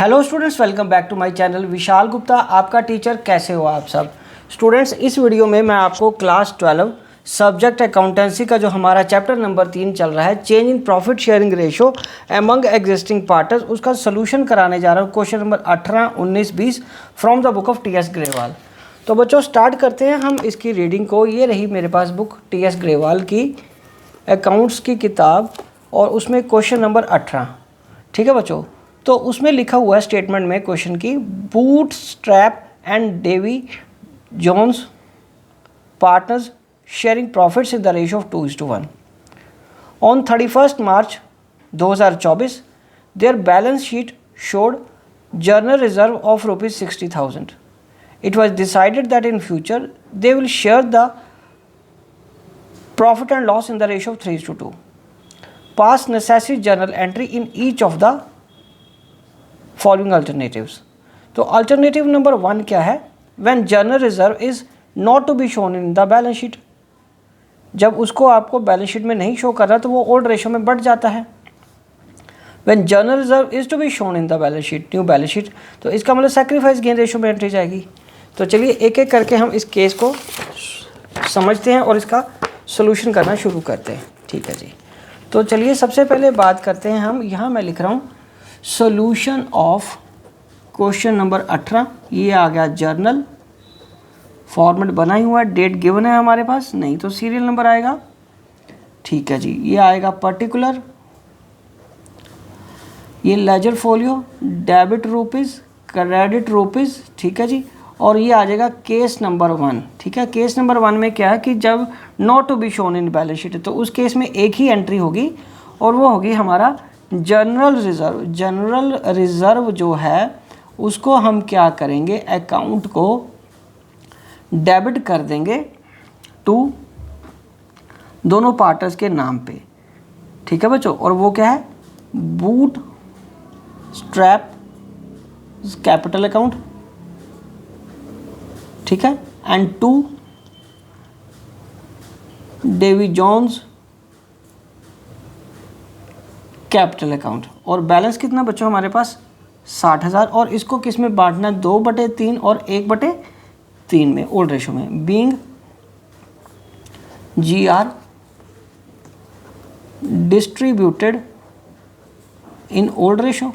Hello students, welcome back to my channel. Vishal Gupta आपका teacher. कैसे हो आप सब स्टूडेंट्स? इस वीडियो में मैं आपको क्लास 12 सब्जेक्ट अकाउंटेंसी का जो हमारा चैप्टर नंबर 3 चल रहा है, change in profit sharing ratio among existing partners, उसका सोल्यूशन कराने जा रहा हूँ। Question number 18, 19, 20 from the book of T S Grewal. तो बच्चों स्टार्ट करते हैं हम इसकी रीडिंग को। ये रही मेरे पास बुक टी एस ग्रेवाल की अकाउंट्स की किताब और उसमें क्वेश्चन नंबर 18। ठीक है बच्चों, तो उसमें लिखा हुआ है स्टेटमेंट में क्वेश्चन की, Bootstrap and Davy Jones partners sharing profits in the ratio of 2:1 on 31 March 2024 their balance sheet showed general reserve of ₹60,000. It was decided that in future they will share the profit and loss in the ratio of 3:2. Pass necessary journal entry in each of the following alternatives. तो alternative number 1 क्या है? When journal reserve is not to be shown in the balance sheet. जब उसको आपको balance sheet में नहीं show कर रहा तो वो ओल्ड रेशो में बढ़ जाता है। When journal reserve is to be shown in the balance sheet, new balance sheet, तो इसका मतलब सैक्रिफाइस गेन रेशो में एंट्री जाएगी। तो चलिए एक एक करके हम इस केस को समझते हैं और इसका सोल्यूशन करना शुरू करते हैं। ठीक है जी, तो चलिए सबसे पहले बात करते हैं हम। यहाँ मैं लिख रहा हूँ सोल्यूशन ऑफ क्वेश्चन नंबर 18। ये आ गया जर्नल, फॉर्मेट बना ही हुआ है, डेट गिवन है हमारे पास, नहीं तो सीरियल नंबर आएगा। ठीक है जी, ये आएगा पर्टिकुलर, ये ledger folio, debit rupees, credit rupees. ठीक है जी, और ये आ जाएगा केस नंबर 1। ठीक है, केस नंबर 1 में क्या है कि जब not to be shown in balance sheet, तो उस केस में एक ही एंट्री होगी और वो होगी हमारा जनरल रिज़र्व। जनरल रिज़र्व जो है उसको हम क्या करेंगे, अकाउंट को डेबिट कर देंगे टू दोनों पार्टनर्स के नाम पे। ठीक है बच्चों, और वो क्या है, बूट स्ट्रैप कैपिटल अकाउंट। ठीक है, and to Davy Jones capital account. और बैलेंस कितना बच्चों हमारे पास 60,000, और इसको किस में बांटना है, 2/3 और 1/3 में, ओल्ड रेशो में, being GR distributed in old ratio.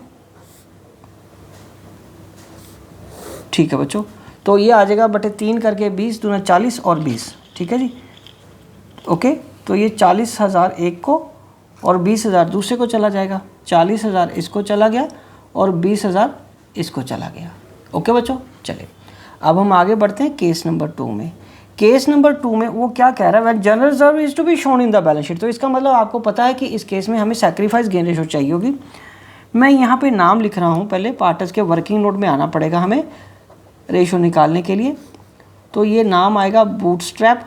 ठीक है बच्चों, तो ये आ जाएगा 3 करके 20 दूना 40 और 20। ठीक है जी, ओके, तो ये 40,000 एक को और 20,000 दूसरे को चला जाएगा। 40,000 इसको चला गया और 20,000 इसको चला गया। ओके बच्चों, चलिए अब हम आगे बढ़ते हैं केस नंबर 2 में। केस नंबर 2 में वो क्या कह रहा है, when general reserve is to be shown in the balance sheet. तो इसका मतलब आपको पता है कि इस केस में हमें सैक्रिफाइस गेन रेशो चाहिए होगी। मैं यहाँ पे नाम लिख रहा हूँ, पहले पार्टनर्स के वर्किंग नोट में आना पड़ेगा हमें रेशो निकालने के लिए। तो ये नाम आएगा बूटस्ट्रैप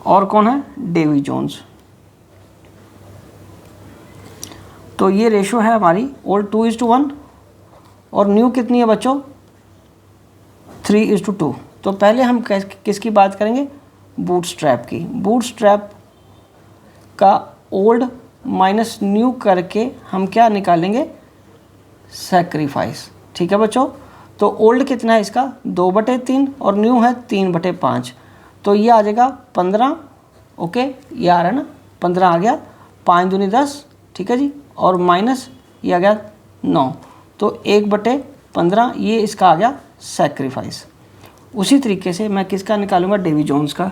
और कौन है, डेवी जोन्स। तो ये रेशो है हमारी ओल्ड 2:1 और न्यू कितनी है बच्चों, 3:2। तो पहले हम किसकी बात करेंगे, बूटस्ट्रैप की। बूटस्ट्रैप का ओल्ड माइनस न्यू करके हम क्या निकालेंगे, सैक्रिफाइस। ठीक है बच्चों, तो ओल्ड कितना है इसका 2/3 और न्यू है 3/5। तो ये आ जाएगा 15। ओके, ये आ रहा है ना, 15 आ गया, 5 दूनी 10। ठीक है जी, और माइनस ये आ गया 9, तो 1/15 ये इसका आ गया सैक्रिफाइस। उसी तरीके से मैं किसका निकालूंगा, डेवी जोन्स का।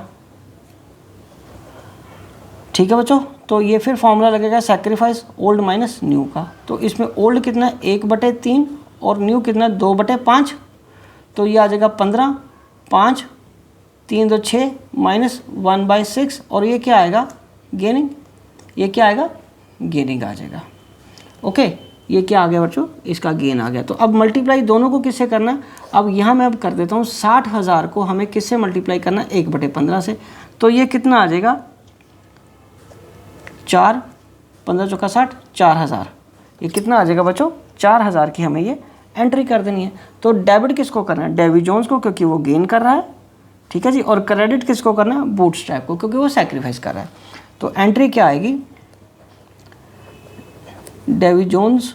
ठीक है बच्चों, तो ये फिर फॉर्मूला लगेगा सैक्रिफाइस ओल्ड माइनस न्यू का। तो इसमें ओल्ड कितना है 1/3 और न्यू कितना 2/5। तो ये आ जाएगा 15, 5, 3 2 6 माइनस 1/6, और ये क्या आएगा, गेनिंग। ये क्या आएगा, गेनिंग आ जाएगा। ओके, ये क्या आ गया बच्चों, इसका गेन आ गया। तो अब मल्टीप्लाई दोनों को किससे करना है, अब यहाँ मैं अब कर देता हूँ 60,000 को हमें किससे मल्टीप्लाई करना है, 1/15 से। तो ये कितना आ जाएगा, 4, 15 चौका 60, 4,000। ये कितना आ जाएगा बच्चों, 4,000 की हमें ये एंट्री कर देनी है। तो डेबिट किसको करना है, डेवी जोन्स को, क्योंकि वो गेन कर रहा है। ठीक है जी, और क्रेडिट किसको करना है, बूटस्ट्रैप को, क्योंकि वो सैक्रिफाइस कर रहा है। तो एंट्री क्या आएगी, Davy Jones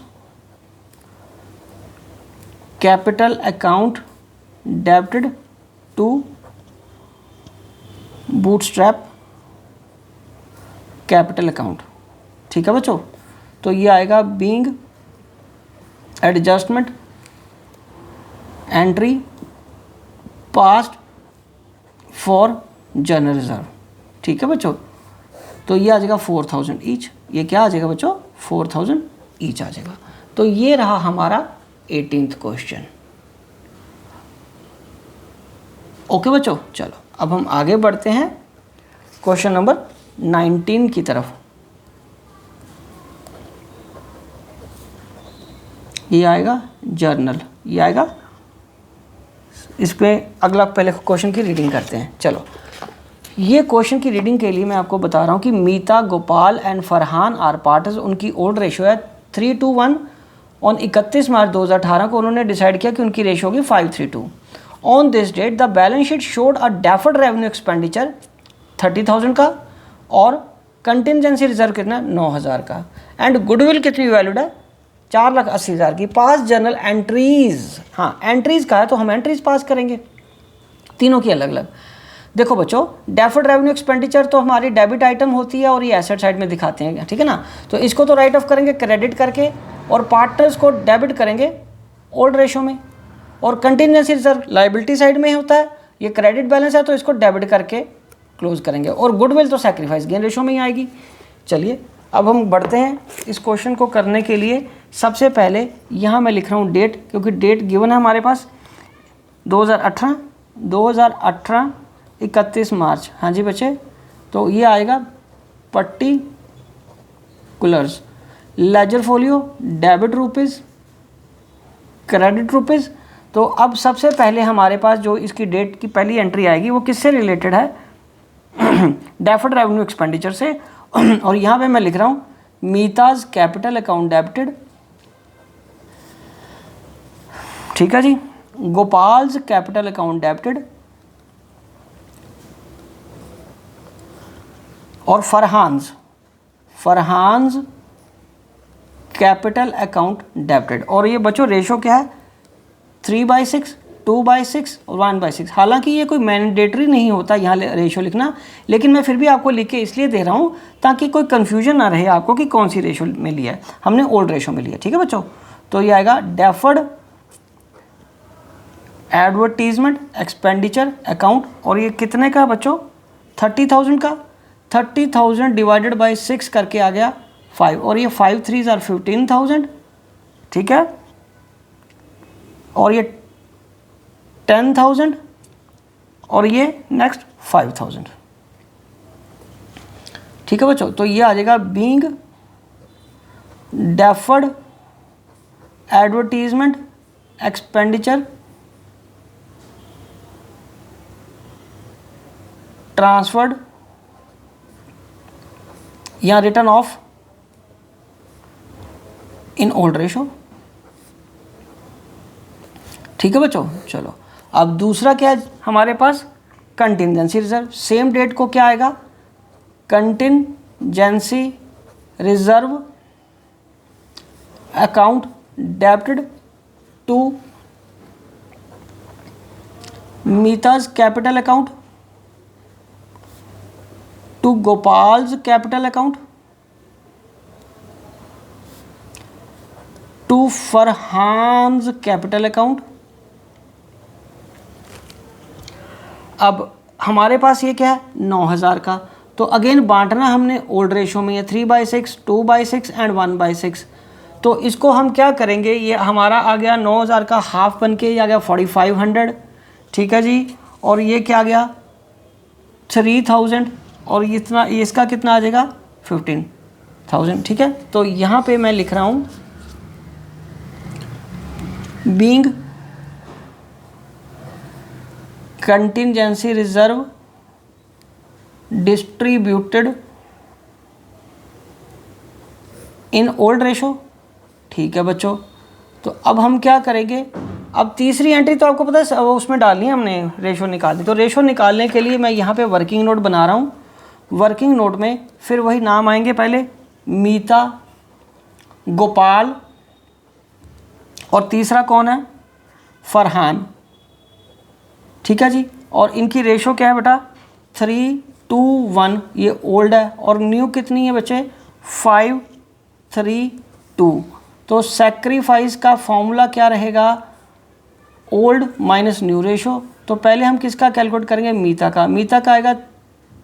capital account debited to Bootstrap capital account. ठीक है बच्चों, तो ये आएगा being adjustment entry passed for general reserve. ठीक है बच्चों, तो ये आ जाएगा 4000 ईच। ये क्या आ जाएगा बच्चों, 4000 ईच आ जाएगा। तो ये रहा हमारा 18th क्वेश्चन। ओके बच्चों, चलो अब हम आगे बढ़ते हैं क्वेश्चन नंबर 19 की तरफ। ये आएगा जर्नल, ये आएगा इस पे अगला पहले क्वेश्चन की रीडिंग करते हैं। चलो, ये क्वेश्चन की रीडिंग के लिए मैं आपको बता रहा हूँ कि Mita, Gopal and Farhan are partners. उनकी ओल्ड रेशो है 3:1। ऑन 31 मार्च 2018 को उन्होंने डिसाइड किया कि उनकी रेशो होगी 5:3। On this date the balance sheet showed a deferred revenue expenditure 30,000 का और कंटिजेंसी रिजर्व कितना 9,000 का एंड गुडविल कितनी वैल्यूड है 4,80,000 की। पास जर्नल एंट्रीज, हाँ एंट्रीज का है तो हम एंट्रीज पास करेंगे तीनों की अलग अलग। देखो बच्चों, डेफर्ड रेवेन्यू एक्सपेंडिचर तो हमारी डेबिट आइटम होती है और ये एसेट साइड में दिखाते हैं, ठीक है ना। तो इसको तो राइट ऑफ करेंगे क्रेडिट करके और पार्टनर्स को डेबिट करेंगे ओल्ड रेशो में, और कंटिजेंसी रिजर्व लायबिलिटी साइड में होता है। ये क्रेडिट बैलेंस है तो इसको डेबिट करके क्लोज करेंगे, और गुडविल तो सैक्रिफाइस गेन रेशो में ही आएगी। चलिए अब हम बढ़ते हैं इस क्वेश्चन को करने के लिए। सबसे पहले यहाँ मैं लिख रहा हूँ डेट, क्योंकि डेट गिवन है हमारे पास 2018 31 मार्च। हाँ जी बच्चे, तो ये आएगा particulars, ledger folio, debit rupees, credit rupees. तो अब सबसे पहले हमारे पास जो इसकी डेट की पहली एंट्री आएगी वो किससे रिलेटेड है, डेफर्ड रेवेन्यू एक्सपेंडिचर से। और यहाँ पे मैं लिख रहा हूँ मीताज कैपिटल अकाउंट डेबिटेड, ठीक है जी, गोपाल्स कैपिटल अकाउंट डेबिटेड और फरहान्स कैपिटल अकाउंट डेबिटेड। और ये बच्चों रेशो क्या है 3/6, 2/6 और 1/6। हालांकि ये कोई मैंडेटरी नहीं होता यहाँ रेशो लिखना, लेकिन मैं फिर भी आपको लिख के इसलिए दे रहा हूँ ताकि कोई कन्फ्यूजन ना रहे आपको कि कौन सी रेशो में लिया है। हमने ओल्ड रेशो में लिया, ठीक है बच्चों। तो ये आएगा डेफर्ड एडवर्टीजमेंट एक्सपेंडिचर अकाउंट, और ये कितने का बच्चों 30,000 का। 30,000 डिवाइडेड बाई 6 करके आ गया 5, और ये 5 3s आर 15,000, ठीक है। और ये 10,000 और ये नेक्स्ट 5,000, ठीक है बच्चों। तो ये आ जाएगा being deferred advertisement expenditure transferred या written off in old ratio, ठीक है बच्चों। चलो अब दूसरा क्या है हमारे पास, कंटिजेंसी रिजर्व। सेम डेट को क्या आएगा, contingency reserve account debited to Mita's capital account, to Gopal's capital account, to Farhan's capital account. अब हमारे पास ये क्या है 9,000 का, तो अगेन बांटना हमने ओल्ड रेशो में है 3/6, 2/6 एंड 1/6। तो इसको हम क्या करेंगे, ये हमारा आ गया 9,000 का हाफ बन के, ये आ गया 4,500, ठीक है जी। और ये क्या आ गया 3,000, और इतना इसका कितना आ जाएगा 15,000, ठीक है। तो यहाँ पे मैं लिख रहा हूँ being contingency reserve distributed in old ratio, ठीक है बच्चों। तो अब हम क्या करेंगे, अब तीसरी एंट्री तो आपको पता है उसमें डालनी है हमने, रेशो निकालनी। तो रेशो निकालने के लिए मैं यहाँ पे वर्किंग नोट बना रहा हूँ। वर्किंग नोट में फिर वही नाम आएंगे, पहले मीता, गोपाल, और तीसरा कौन है फरहान, ठीक है जी। और इनकी रेशो क्या है बेटा 3:1, ये ओल्ड है, और न्यू कितनी है बच्चे 5:3:2। तो सेक्रीफाइस का फॉर्मूला क्या रहेगा, ओल्ड माइनस न्यू रेशो। तो पहले हम किसका कैलकुलेट करेंगे, मीता का। मीता का आएगा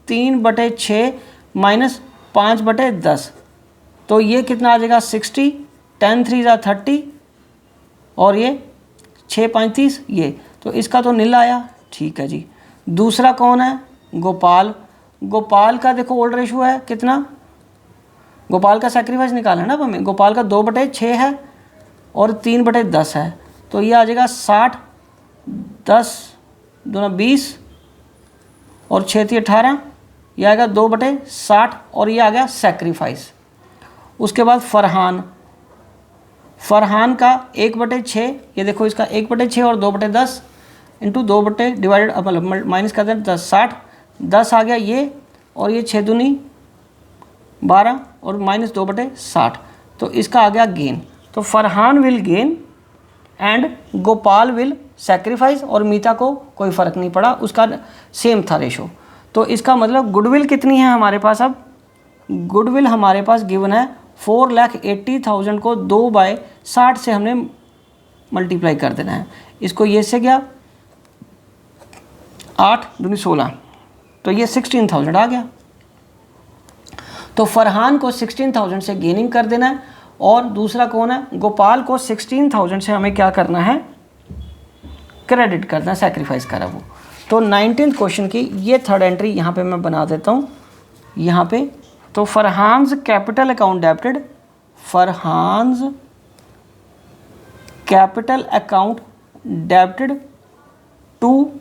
3/6 माइनस 5/10, तो ये कितना आ जाएगा 60, 10 3 30, और ये 6 5 30, ये तो इसका तो नील आया, ठीक है जी। दूसरा कौन है, गोपाल। गोपाल का देखो ओल्ड रेशो है कितना, गोपाल का सेक्रीफाइस निकालना है ना अब हमें। गोपाल का 2/6 है और 3/10 है, तो ये आ जाएगा 60, 10 दूना 20 और 6 3 18, ये आएगा 2/60, और ये आ गया सेक्रीफाइस। उसके बाद फरहान, फरहान का 1/6, ये देखो इसका 1/6 और 2/10 इंटू 2 डिवाइडेड मतलब माइनस कर दें 10, 60, 10 आ गया ये, और ये 6 दूनी 12 और माइनस 2/60, तो इसका आ गया गेन। तो Farhan will gain and Gopal will sacrifice, और मीता को कोई फ़र्क नहीं पड़ा, उसका सेम था रेशो। तो इसका मतलब गुडविल कितनी है हमारे पास, अब गुडविल हमारे पास गिवन है 4,80,000 को 2/60 से हमने मल्टीप्लाई कर देना है। इसको ये से गया 8 दूनी 16, तो ये 16,000 आ गया। तो फरहान को 16,000 से गेनिंग कर देना है, और दूसरा कौन है, गोपाल को 16,000 से हमें क्या करना है, क्रेडिट करना है, सेक्रीफाइस करा वो। तो 19th क्वेश्चन की ये थर्ड एंट्री यहाँ पे मैं बना देता हूँ यहाँ पे। तो Farhan's capital account debited, Farhan's capital account debited to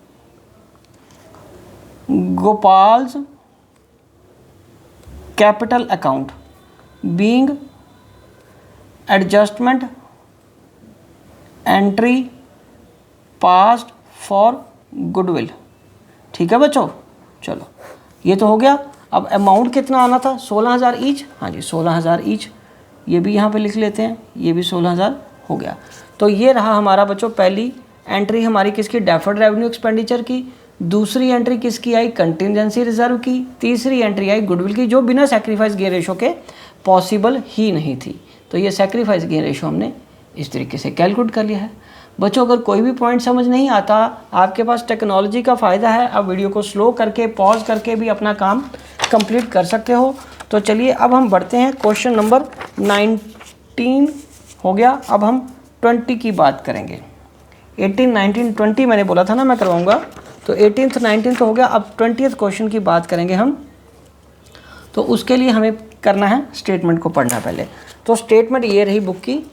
Gopal's capital account being adjustment entry passed for goodwill, ठीक है बच्चों। चलो ये तो हो गया। अब अमाउंट कितना आना था, 16,000 ईच, हाँ जी 16,000 ईच, ये भी यहाँ पे लिख लेते हैं, ये भी 16,000 हो गया। तो ये रहा हमारा बच्चों पहली एंट्री हमारी किसकी, डेफर्ड रेवेन्यू एक्सपेंडिचर की। दूसरी एंट्री किसकी आई, कंटिजेंसी रिजर्व की। तीसरी एंट्री आई गुडविल की, जो बिना सेक्रीफाइस गेन रेशो के पॉसिबल ही नहीं थी। तो ये सेक्रीफाइस गेन रेशो हमने इस तरीके से कैलकुलेट कर लिया है। बच्चों अगर कोई भी पॉइंट समझ नहीं आता, आपके पास टेक्नोलॉजी का फ़ायदा है, आप वीडियो को स्लो करके पॉज करके भी अपना काम कंप्लीट कर सकते हो। तो चलिए अब हम बढ़ते हैं, क्वेश्चन नंबर 19 हो गया। अब हम 20 की बात करेंगे। 18 19 20 मैंने बोला था ना मैं करवाऊंगा, तो 18th 19th हो गया। अब 20th क्वेश्चन की बात करेंगे हम। तो उसके लिए हमें करना है स्टेटमेंट को पढ़ना पहले। तो स्टेटमेंट ये रही बुक की,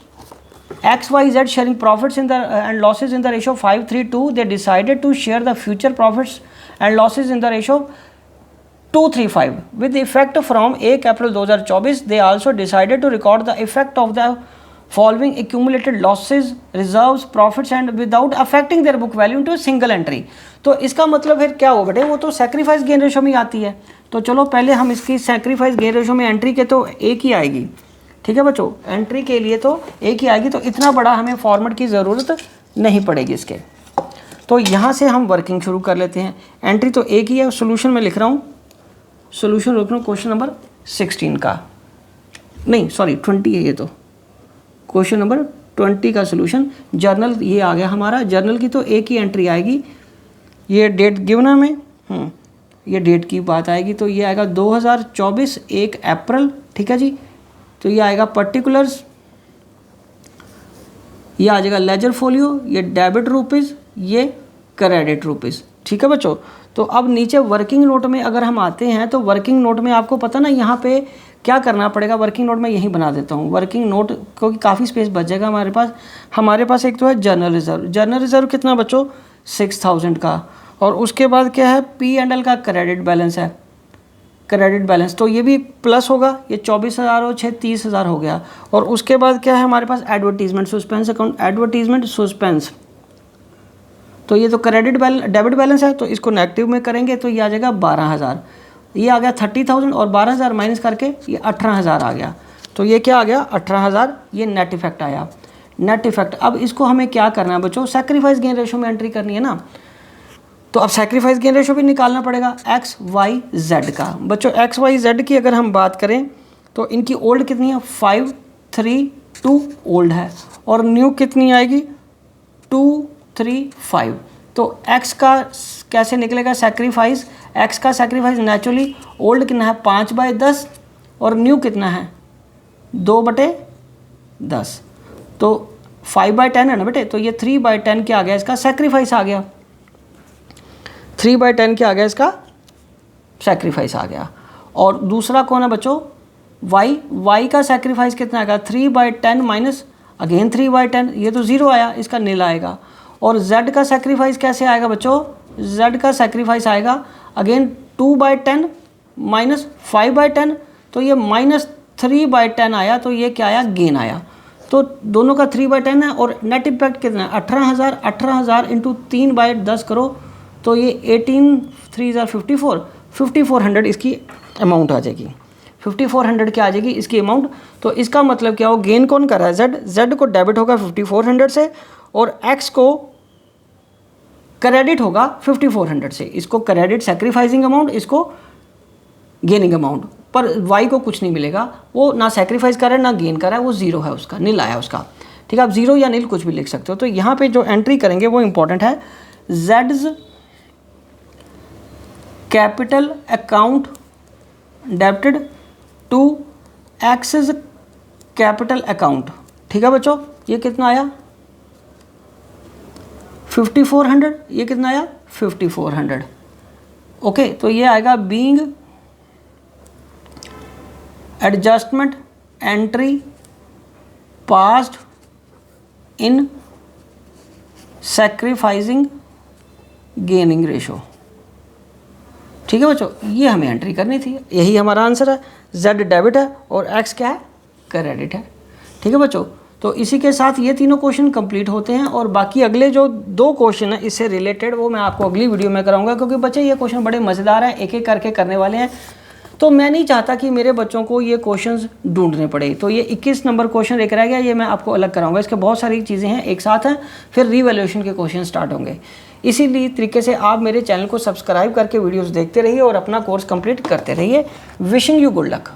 XYZ sharing profits in the and losses in the ratio 5:3:2. They decided to share the future profits and losses in the ratio 2:3:5 with effect from 1 April 2024. They also decided to record the effect of the following accumulated losses, reserves, profits and without affecting their book value into a single entry. तो इसका मतलब फिर क्या हो बेटे, वो तो sacrifice gain ratio में आती है। तो चलो पहले हम इसकी सेक्रीफाइस गेन रेशो में एंट्री के तो एक ही आएगी, ठीक है बच्चों, एंट्री के लिए तो एक ही आएगी, तो इतना बड़ा हमें फॉर्मेट की ज़रूरत नहीं पड़ेगी इसके। तो यहाँ से हम वर्किंग शुरू कर लेते हैं। एंट्री तो एक ही है, सोल्यूशन में लिख रहा हूँ, सोल्यूशन लिख रहा हूँ क्वेश्चन नंबर 16 का, नहीं सॉरी 20 है ये तो, क्वेश्चन नंबर 20 का सोल्यूशन। जर्नल ये आ गया हमारा, जर्नल की तो एक ही एंट्री आएगी, ये डेट गिवन है हमें, ये डेट की बात आएगी, तो ये आएगा 2024 1 अप्रैल, ठीक है जी। तो ये आएगा पर्टिकुलर्स, ये आ जाएगा लेजर फोलियो, ये डेबिट रुपीज़, ये क्रेडिट रुपीज़, ठीक है बच्चों। तो अब नीचे वर्किंग नोट में अगर हम आते हैं, तो वर्किंग नोट में आपको पता ना यहाँ पे क्या करना पड़ेगा। वर्किंग नोट में यहीं बना देता हूँ वर्किंग नोट, क्योंकि काफ़ी स्पेस बच जाएगा हमारे पास एक तो है जर्नल रिजर्व। जर्नल रिजर्व कितना बच्चों 6,000 का, और उसके बाद क्या है P&L का क्रेडिट बैलेंस है, क्रेडिट बैलेंस, तो ये भी प्लस होगा, ये 24,000 और 30,000 हो गया। और उसके बाद क्या है हमारे पास advertisement suspense account, advertisement suspense, तो ये तो क्रेडिट बैलेंस डेबिट बैलेंस है, तो इसको नेगेटिव में करेंगे तो ये आ जाएगा 12,000, ये आ गया 30,000 और 12,000 माइनस करके ये 18,000 आ गया। तो ये क्या आ गया 18,000, ये नेट इफेक्ट आया। Net effect. अब इसको हमें क्या करना है बच्चों, सैक्रिफाइस गेन रेशो में एंट्री करनी है ना। तो अब सैक्रिफाइस गेन रेशो भी निकालना पड़ेगा एक्स वाई जेड का। बच्चों एक्स वाई जेड की अगर हम बात करें तो इनकी ओल्ड कितनी है, 5 3 2 ओल्ड है, और न्यू कितनी आएगी 2 3 5। तो एक्स का कैसे निकलेगा सैक्रिफाइस, एक्स का सैक्रिफाइस नेचुरली ओल्ड कितना है 5/10 और न्यू कितना है 2/10। तो 5/10 है ना बेटे, तो ये 3/10 क्या आ गया इसका सैक्रिफाइस आ गया, 3/10 क्या आ गया इसका सैक्रिफाइस आ गया। और दूसरा कौन है बच्चों, वाई, वाई का सैक्रिफाइस कितना आएगा 3/10 माइनस अगेन 3/10, ये तो 0 आया, इसका नील आएगा। और जेड का सैक्रिफाइस कैसे आएगा बच्चों, जेड का सैक्रिफाइस आएगा अगेन 2/10 माइनस 5/10, तो ये -3/10 आया, तो ये क्या आया गेन आया। तो दोनों का 3/10 है और नेट इम्पैक्ट कितना है 18,000, 18,000 इंटू 3/10 करो तो ये 18 3 54, 5400 इसकी अमाउंट आ जाएगी, 5400 क्या आ जाएगी इसकी अमाउंट। तो इसका मतलब क्या हो, गेन कौन कर रहा है जेड, जेड को डेबिट होगा 5400 से और एक्स को क्रेडिट होगा 5400 से। इसको क्रेडिट सैक्रिफाइसिंग अमाउंट, इसको गेनिंग अमाउंट, पर वाई को कुछ नहीं मिलेगा, वो ना सैक्रिफाइस कर रहा है ना गेन कर रहा है, वो 0 है उसका, नील आया उसका। ठीक है, आप 0 या नील कुछ भी लिख सकते हो। तो यहाँ पे जो एंट्री करेंगे वो इंपॉर्टेंट है, जेड्स capital account debited to X's capital account. ठीक है बच्चों, ये कितना आया 5400, ये कितना आया 5400। ओके, तो ये आएगा being adjustment entry passed in sacrificing gaining ratio. ठीक है बच्चों, ये हमें एंट्री करनी थी, यही हमारा आंसर है। जेड डेबिट है और एक्स क्या है क्रेडिट है। ठीक है बच्चों, तो इसी के साथ ये तीनों क्वेश्चन कंप्लीट होते हैं और बाकी अगले जो 2 क्वेश्चन हैं इससे रिलेटेड वो मैं आपको अगली वीडियो में कराऊंगा, क्योंकि बच्चे ये क्वेश्चन बड़े मज़ेदार हैं, एक एक करके करने वाले हैं। तो मैं नहीं चाहता कि मेरे बच्चों को ये क्वेश्चंस ढूंढने पड़े। तो ये 21 नंबर क्वेश्चन एक रह गया, ये मैं आपको अलग कराऊंगा। इसके बहुत सारी चीज़ें हैं एक साथ हैं, फिर रीवैल्यूएशन के क्वेश्चन स्टार्ट होंगे। इसीलिए तरीके से आप मेरे चैनल को सब्सक्राइब करके वीडियोस देखते रहिए और अपना कोर्स कंप्लीट करते रहिए। Wishing you good luck.